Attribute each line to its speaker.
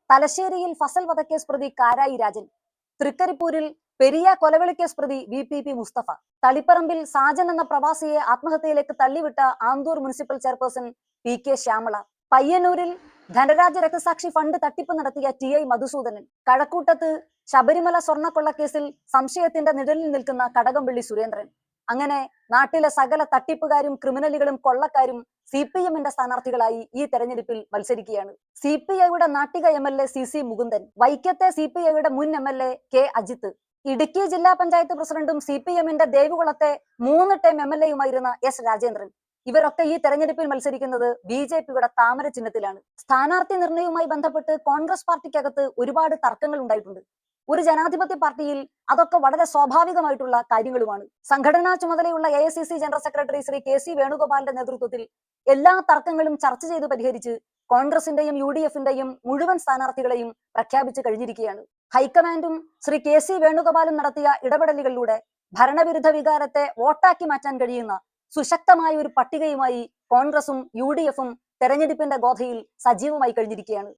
Speaker 1: തലശ്ശേരിയിൽ ഫസൽ വധക്കേസ് പ്രതി കാരായി രാജൻ, തൃക്കരിപ്പൂരിൽ പെരിയ കൊലവിളിക്കേസ് പ്രതി VPP മുസ്തഫ, തളിപ്പറമ്പിൽ സാജൻ എന്ന പ്രവാസിയെ ആത്മഹത്യയിലേക്ക് തള്ളിവിട്ട Anthoor municipal chairperson PK Shyamala, പയ്യന്നൂരിൽ ധനരാജ രക്തസാക്ഷി ഫണ്ട് തട്ടിപ്പ് നടത്തിയ TI മധുസൂദനൻ, കഴക്കൂട്ടത്ത് ശബരിമല സ്വർണ്ണക്കൊള്ളക്കേസിൽ സംശയത്തിന്റെ നിഴലിൽ നിൽക്കുന്ന കടകംപള്ളി സുരേന്ദ്രൻ. അങ്ങനെ നാട്ടിലെ സകല തട്ടിപ്പുകാരും ക്രിമിനലുകളും കൊള്ളക്കാരും CPM-ന്റെ സ്ഥാനാർത്ഥികളായി ഈ തെരഞ്ഞെടുപ്പിൽ മത്സരിക്കുകയാണ്. CPI-യുടെ നാട്ടിക MLA CC മുകുന്ദൻ, വൈക്കത്തെ CPI-യുടെ മുൻ MLA K അജിത്ത്, ഇടുക്കി ജില്ലാ പഞ്ചായത്ത് പ്രസിഡന്റും CPM-ന്റെ ദേവികുളത്തെ 3 ടൈം MLA-യുമായിരുന്ന S രാജേന്ദ്രൻ. ഇവരൊക്കെ ഈ തെരഞ്ഞെടുപ്പിൽ മത്സരിക്കുന്നത് BJP-യുടെ താമര ചിഹ്നത്തിലാണ്. സ്ഥാനാർത്ഥി നിർണയവുമായി ബന്ധപ്പെട്ട് കോൺഗ്രസ് പാർട്ടിക്കകത്ത് ഒരുപാട് തർക്കങ്ങൾ ഉണ്ടായിട്ടുണ്ട്. ഒരു ജനാധിപത്യ പാർട്ടിയിൽ അതൊക്കെ വളരെ സ്വാഭാവികമായിട്ടുള്ള കാര്യങ്ങളുമാണ്. സംഘടനാ ചുമതലയുള്ള AICC general secretary Shri KC വേണുഗോപാലിന്റെ നേതൃത്വത്തിൽ എല്ലാ തർക്കങ്ങളും ചർച്ച ചെയ്ത് പരിഹരിച്ച് കോൺഗ്രസിന്റെയും UDF-ന്റെയും മുഴുവൻ സ്ഥാനാർത്ഥികളെയും പ്രഖ്യാപിച്ചു കഴിഞ്ഞിരിക്കുകയാണ്. ഹൈക്കമാൻഡും ശ്രീ KC വേണുഗോപാലും നടത്തിയ ഇടപെടലുകളിലൂടെ ഭരണവിരുദ്ധ വികാരത്തെ വോട്ടാക്കി മാറ്റാൻ കഴിയുന്ന സുശക്തമായ ഒരു പട്ടികയുമായി കോൺഗ്രസും UDF-ഉം തെരഞ്ഞെടുപ്പിന്റെ ഗോധയിൽ സജീവമായി കഴിഞ്ഞിരിക്കുകയാണ്.